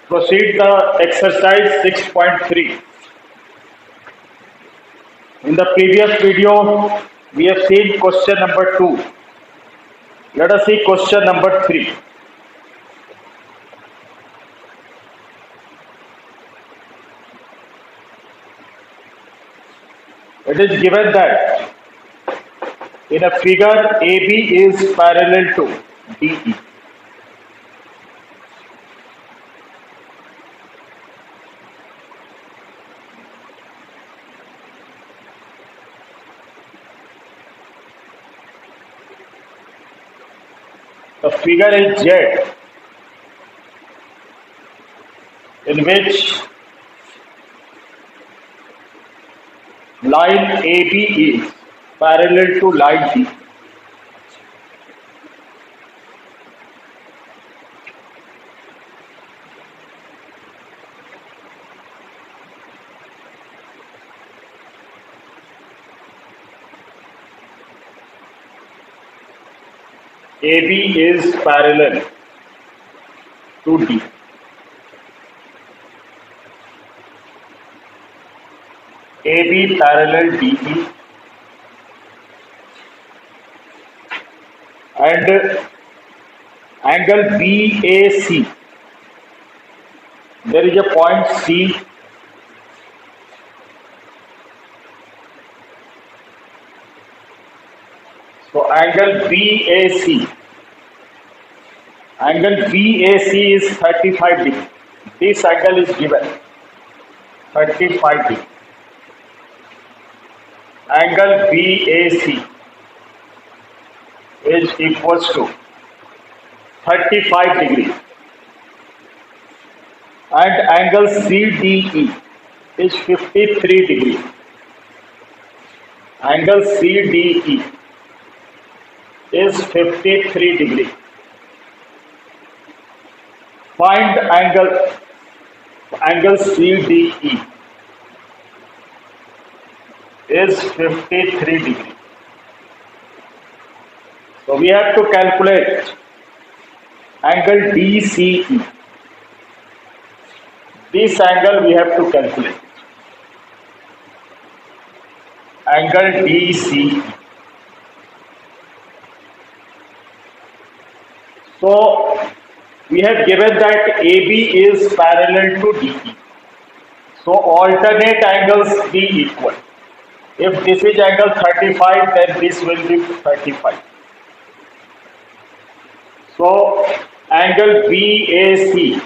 Proceed the exercise 6.3. In the previous video, we have seen question number 2. Let us see question number 3. It is given that in a figure AB is parallel to DE. The figure is Z in which line AB is parallel to line D. AB is parallel to D. AB parallel DE and angle BAC. There is a point C. So angle BAC. Angle BAC is 35 degree. This angle is given 35 degree. Angle BAC is equals to 35 degree and angle CDE is 53 degree. Angle CDE is 53 degree. Find angle CDE is 53 degree. So we have to calculate angle DCE. This angle we have to calculate. Angle DCE. So we have given that AB is parallel to DE. So alternate angles be equal. If this is angle 35, then this will be 35. So angle BAC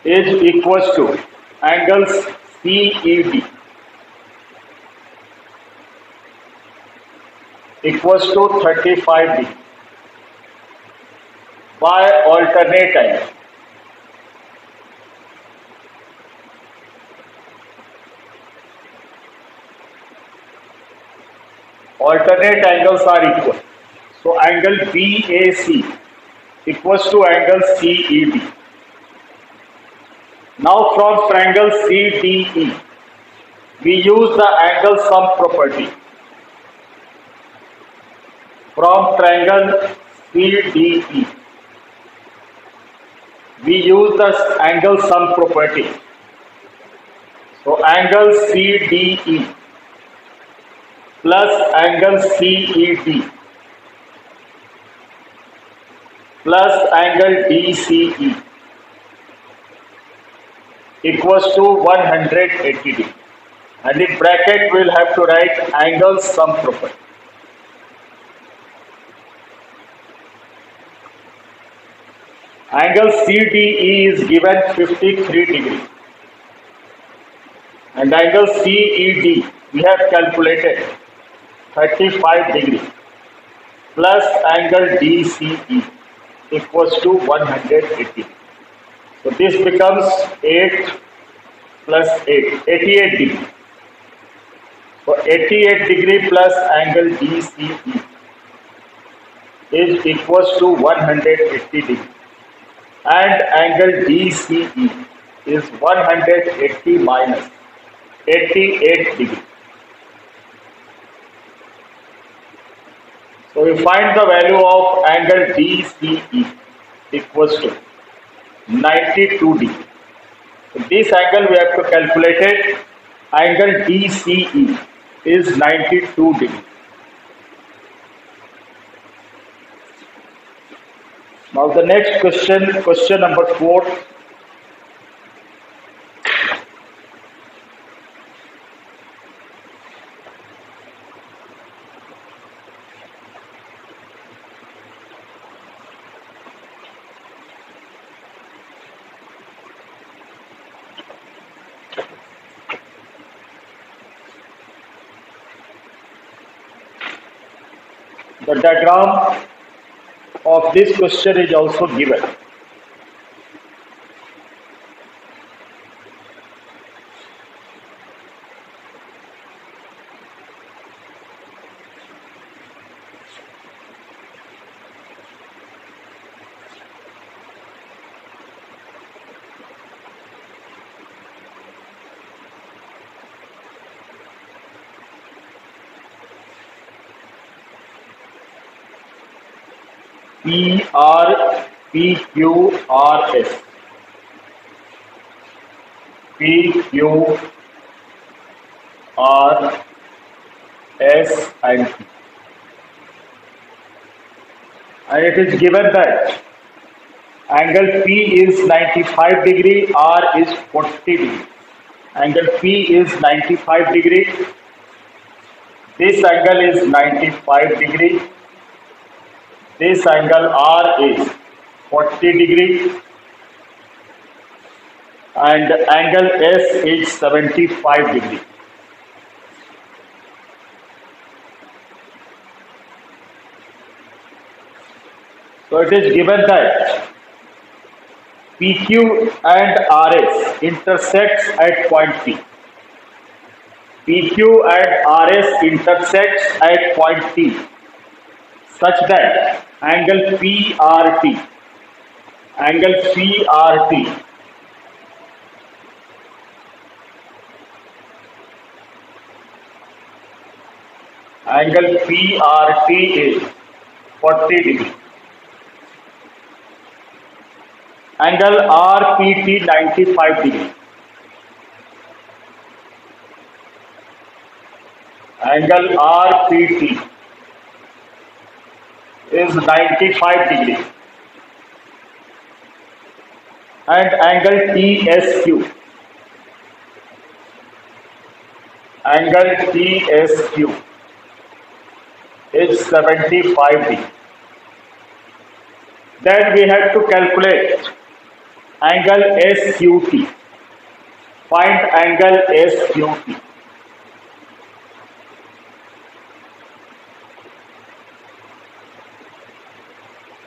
is equals to angle CED equals to 35 degree by alternate angle. Alternate angles are equal. So angle BAC equals to angle CED. Now from triangle CDE, we use the angle sum property. From triangle CDE, we use the angle sum property. So angle CDE plus angle CED plus angle DCE equals to 180 degree. And in bracket we will have to write angle sum property. Angle CDE is given 53 degree and angle CED we have calculated 35 degree plus angle DCE equals to 180. So this becomes 8 plus 8, 88 degree. So 88 degree plus angle DCE is equals to 180 degree. And angle DCE is 180 minus 88 degree. So we find the value of angle DCE equals to 92 degree. So this angle we have to calculate it. Angle DCE is 92 degree. Now the next question, question number 4. The diagram of this question is also given. PR, PQRS, PQRS and P. And it is given that angle P is 95 degree, R is 40 degree. Angle P is 95 degree. This angle is 95 degree. This angle R is 40 degree and angle S is 75 degree. So it is given that PQ and RS intersects at point P. PQ and RS intersects at point P such that angle PRT angle PRT is 40 degree. Angle RPT 95 degree. Angle RPT is 95 degree. And angle TSQ is 75 degree. Then we have to calculate angle SQT. Find angle SQT.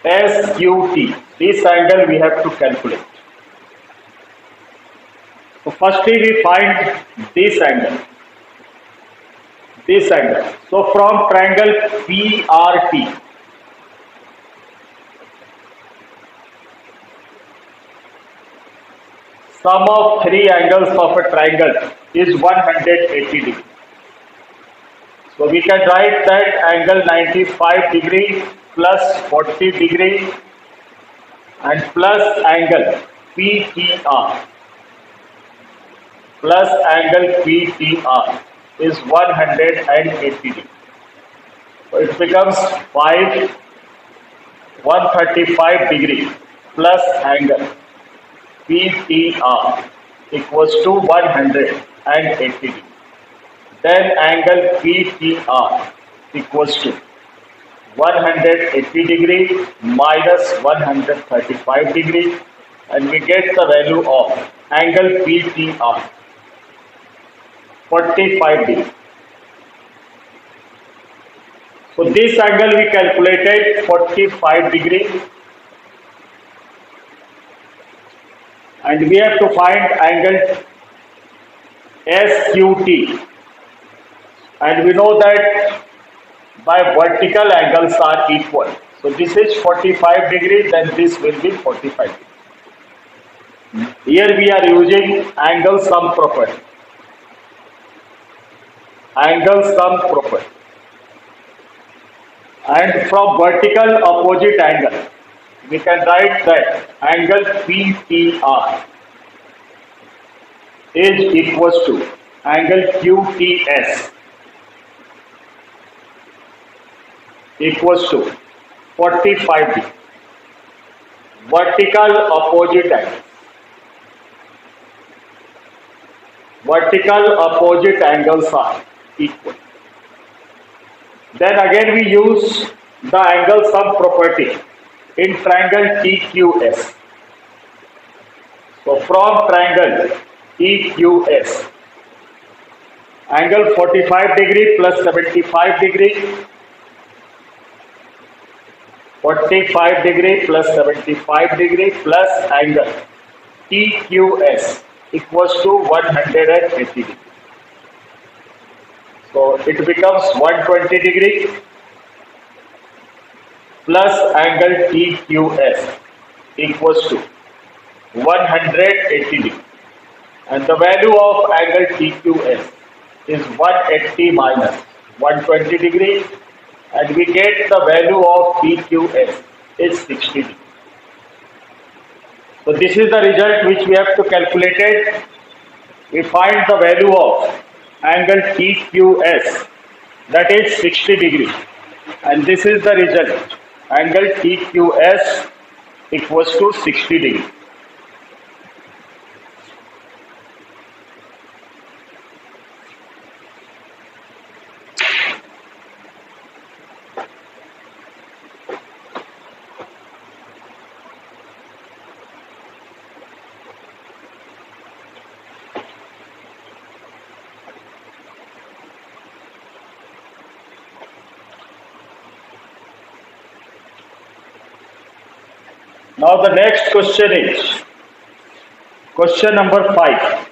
SQT. This angle we have to calculate. So firstly we find this angle. So from triangle PRT, sum of three angles of a triangle is 180 degree. So we can write that angle 95 degree plus 40 degree and plus angle PTR is 180 degree. So it becomes 135 degree plus angle PTR equals to 180 degree. Then angle PTR equals to 180 degree minus 135 degree, and we get the value of angle PTR 45 degree. So this angle we calculated 45 degree, and we have to find angle SQT, and we know that by vertical angles are equal. So this is 45 degree, then this will be 45 degree. Here we are using angle sum property. And from vertical opposite angle, we can write that angle PTR is equals to angle QTS equals to 45 degree. Vertical opposite angle. Vertical opposite angles are equal. Then again we use the angle sum property in triangle TQS. So from triangle TQS, angle 45 degree plus 75 degree, 45 degree plus 75 degree plus angle TQS equals to 180 degree. So it becomes 120 degree plus angle TQS equals to 180 degree. And the value of angle TQS is 180 minus 120 degree, and we get the value of TQS is 60 degree. So this is the result which we have to calculate it. We find the value of angle TQS, that is 60 degree, and this is the result, angle TQS equals to 60 degree. Now the next question is question number 5.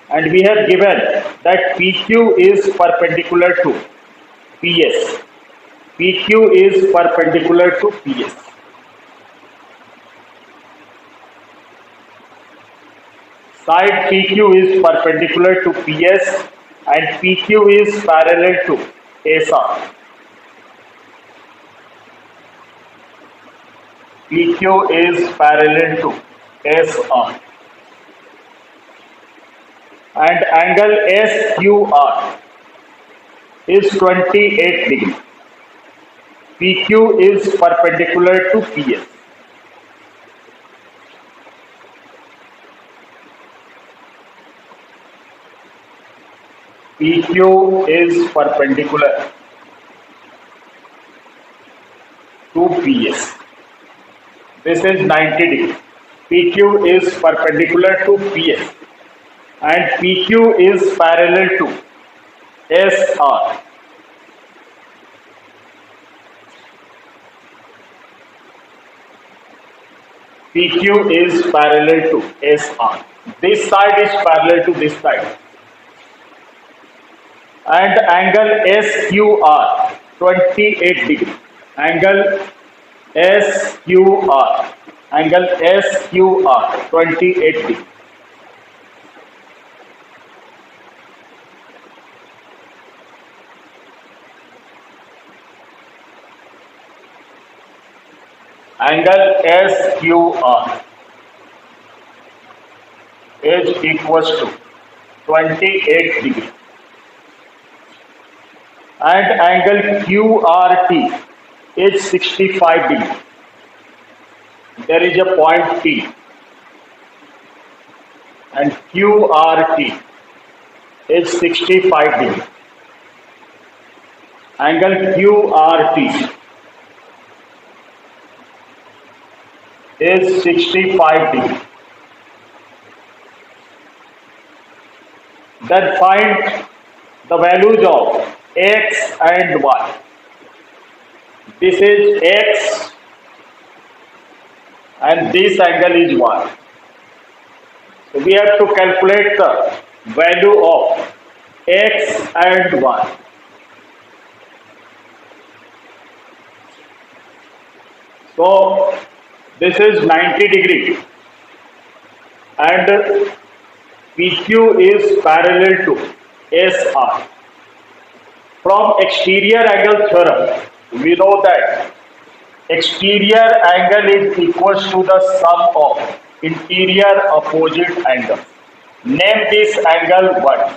And we have given that PQ is perpendicular to PS. PQ is perpendicular to PS. Side PQ is perpendicular to PS and PQ is parallel to SR. PQ is parallel to SR. And angle SQR is 28 degree. PQ is perpendicular to PS. PQ is perpendicular to PS. This is 90 degree. PQ is perpendicular to PS and PQ is parallel to SR. PQ is parallel to SR. This side is parallel to this side. And angle SQR 28 degree. Angle SQR. Angle SQR 28 degree. Angle SQR is equals to 28 degree. And angle QRT is 65 degree. There is a point P and QRT is 65 degree. Angle QRT is 65 degree. Then find the values of X and Y. This is X and this angle is Y. So we have to calculate the value of X and Y. So This is 90 degree and PQ is parallel to SR. From exterior angle theorem, we know that exterior angle is equals to the sum of interior opposite angles. Name this angle 1.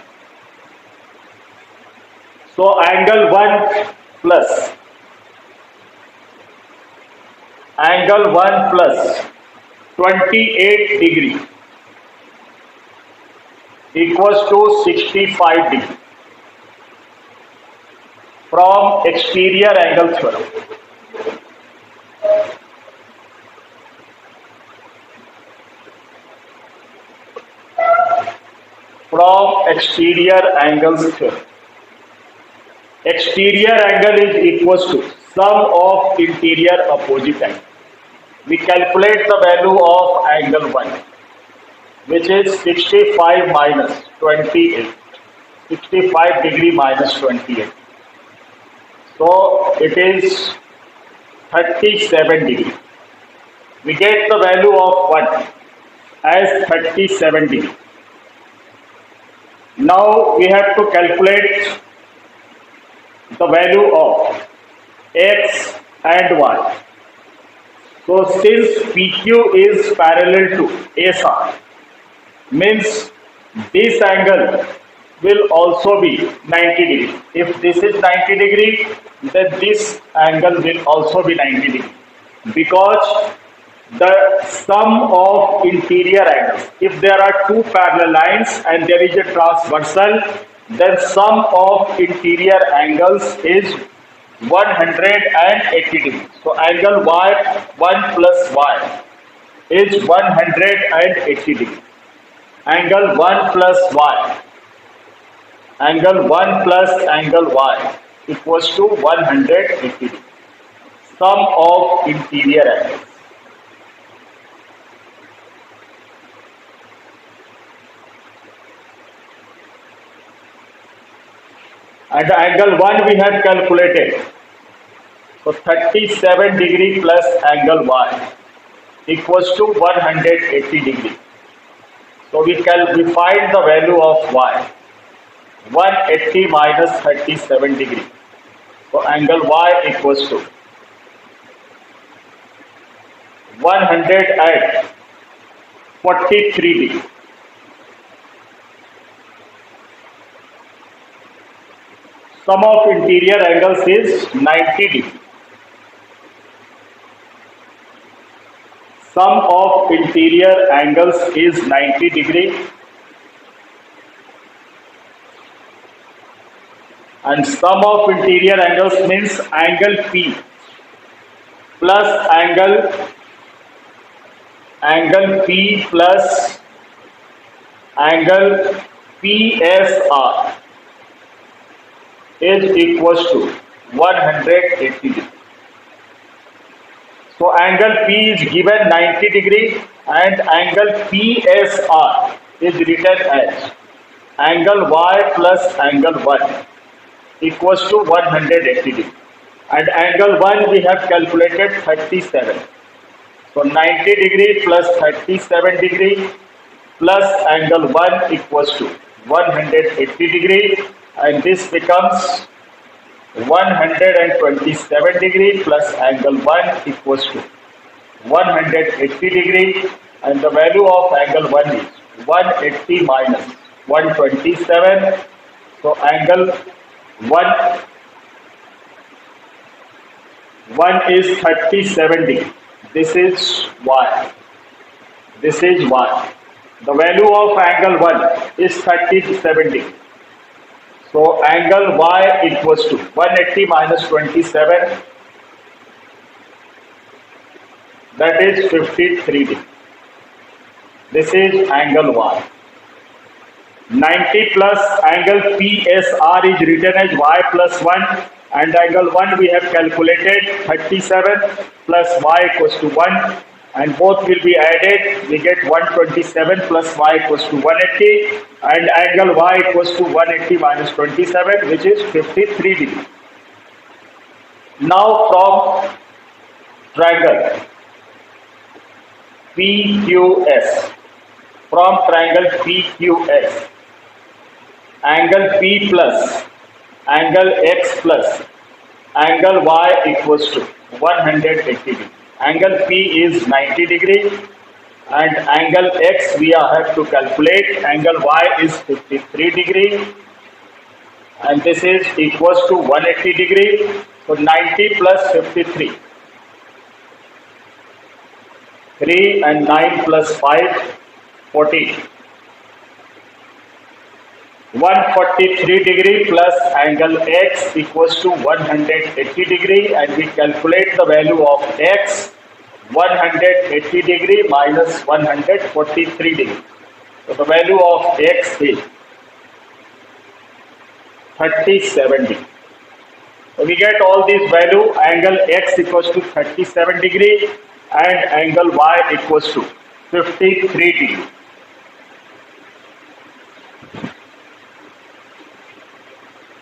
So angle 1 plus angle 1 plus 28 degree equals to 65 degree from exterior angle theorem. From exterior angles theorem. Exterior angle is equals to sum of interior opposite angle. We calculate the value of angle 1, which is 65 minus 28. 65 degree minus 28. So it is 37 degree. We get the value of 1 as 37 degree. Now we have to calculate the value of x and y. So since PQ is parallel to SR, means this angle will also be 90 degree. If this is 90 degree, then this angle will also be 90 degree. Because the sum of interior angles, if there are two parallel lines and there is a transversal, then sum of interior angles is 180 degree. So angle y1 plus y is 180 degree. Angle 1 plus y, angle 1 plus angle y equals to 180 degree. Sum of interior angles. And angle 1 we have calculated. So 37 degree plus angle y equals to 180 degree. So we find the value of y. 180 minus 37 degree. So angle y equals to 143 degree. Sum of interior angles is 90 degree. Sum of interior angles is 90 degree. And sum of interior angles means angle P plus angle P plus angle PSR is equals to 180 degree. So angle P is given 90 degree and angle PSR is written as angle Y plus angle 1 equals to 180 degree. And angle 1 we have calculated 37. So 90 degree plus 37 degree plus angle 1 equals to 180 degree, and this becomes 127 degree plus angle 1 equals to 180 degree, and the value of angle 1 is 180 minus 127. So angle 1 is 37 degree. This is y. This is y. The value of angle 1 is 37 degree. So angle y equals to 180 minus 27, that is 53 degree. This is angle y. 90 plus angle PSR is written as y plus 1, and angle 1 we have calculated 37 plus y equals to 1, and both will be added. We get 127 plus y equals to 180, and angle y equals to 180 minus 27, which is 53 degree. Now from triangle, PQS. From triangle PQS, angle P plus, angle X plus, angle Y equals to 180 degree. Angle P is 90 degree and angle X we have to calculate. Angle Y is 53 degree and this is equals to 180 degree. So 90 plus 53. 3 and 9 plus 5, 14. 143 degree plus angle X equals to 180 degree and we calculate the value of X. 180 degree minus 143 degree. So the value of X is 37 degree. So we get all these value. Angle X equals to 37 degree and angle Y equals to 53 degree.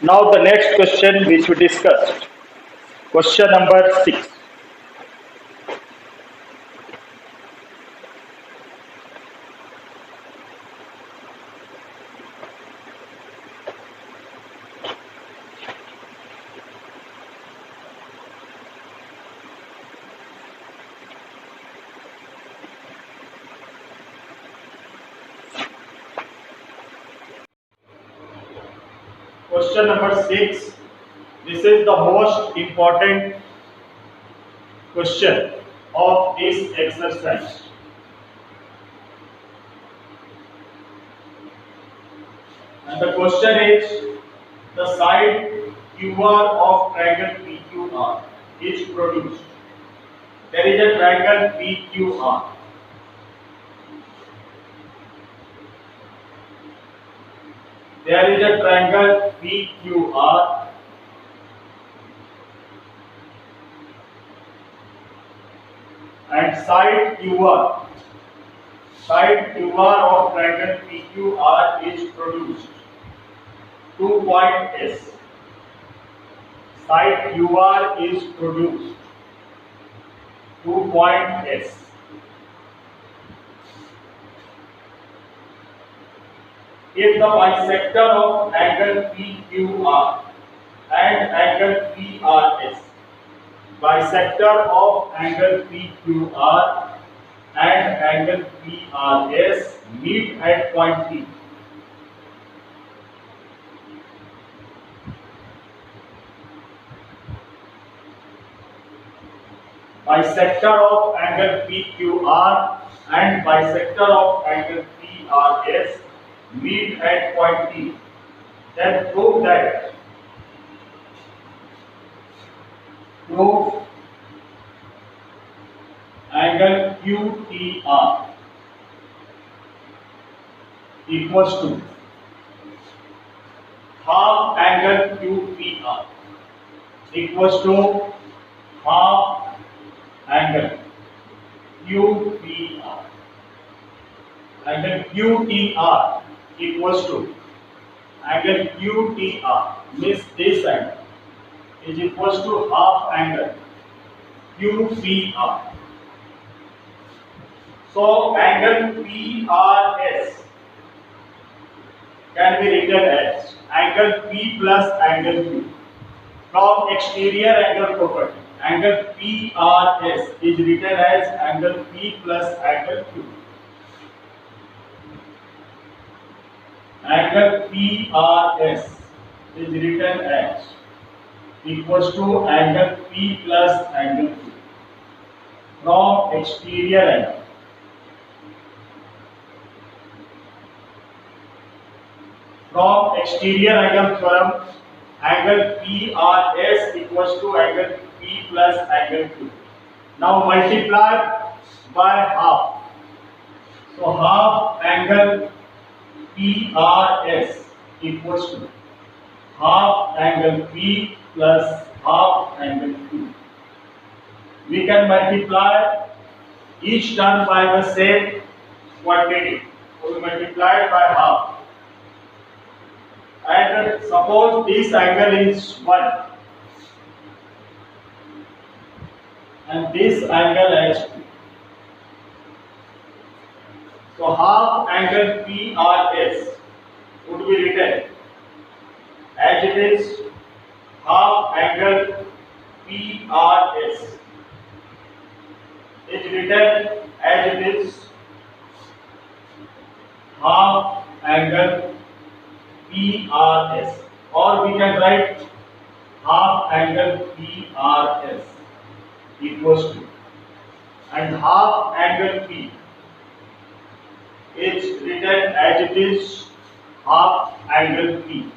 Now the next question which we discussed, question number 6. Question number 6. This is the most important question of this exercise. And the question is, the side QR of triangle PQR is produced. There is a triangle PQR. There is a triangle PQR and side QR of triangle PQR is produced. 2 point S. Side QR is produced. 2 point S. If the bisector of angle PQR and angle PRS, bisector of angle PQR and angle PRS meet at point P, bisector of angle PQR and bisector of angle PRS meet at point P, then prove angle QTR equals to half angle QPR equals to half angle QPR. Angle QTR equals to angle QTR means this angle is equals to half angle QPR. So angle PRS can be written as angle P plus angle Q. From exterior angle property, angle PRS is written as angle P plus angle Q. Angle PRS is written as equals to angle P plus angle Q from exterior angle. From exterior angle theorem, angle PRS equals to angle P plus angle Q. Now multiply by half. So half angle PRS equals to half angle P plus half angle Q. We can multiply each term by the same quantity. So we multiply by half. And suppose this angle is 1 and this angle is 2. So half angle PRS would be written as it is half angle PRS is written as it is half angle PRS, or we can write half angle PRS equals to, and half angle P is written as it is half angle P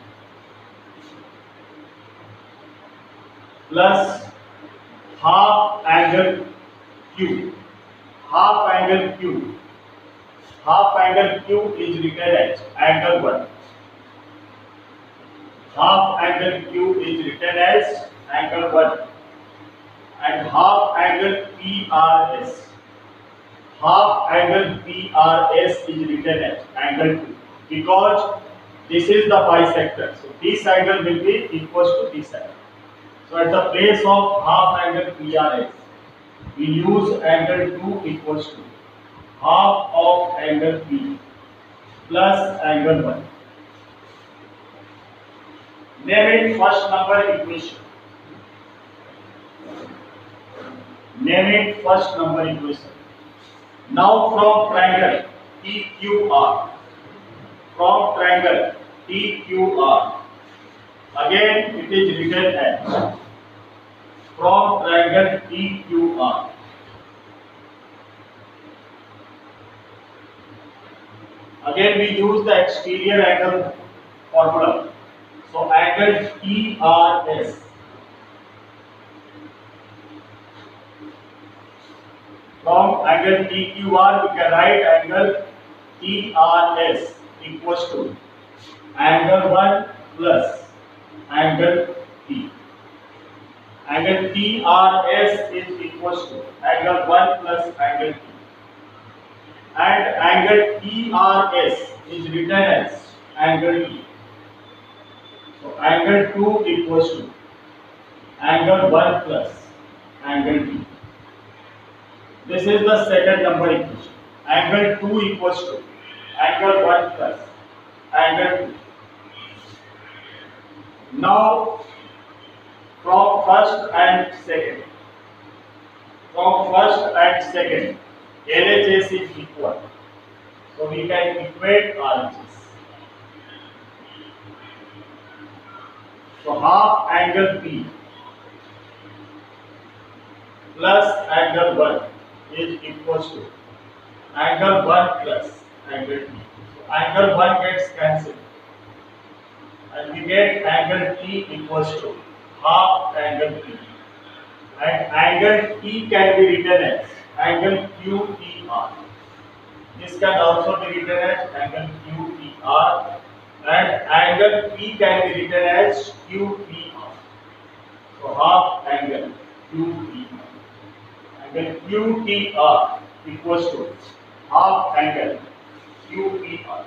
plus half angle Q. Half angle Q. Half angle Q is written as angle 1. Half angle Q is written as angle 1. And half angle PRS. Half angle PRS is written as angle 2. Because this is the bisector. So this angle will be equals to this angle. So at the place of half angle PRS, we use angle 2 equals to half of angle P plus angle 1. Name it first number equation. Name it first number equation. Now from triangle TQR, again it is written as from triangle TQR. Again we use the exterior angle formula. So angle TRS from angle TQR we can write angle TRS equals to angle 1 plus angle P. Angle TRS is equals to angle 1 plus angle P. And angle TRS is written as angle T. So angle 2 equals to angle 1 plus angle T. This is the second number equation. Angle 2 equals to angle 1 plus angle 2. Now from first and second, LHS is equal. So we can equate RHS. So half angle P plus angle 1 is equals to angle 1 plus angle T. So angle 1 gets cancelled and we get angle T equals to half angle P. And angle T can be written as angle QTR. This can also be written as angle QTR, and angle P can be written as QPR. So half angle QPR. Angle QTR equals to half angle QPR.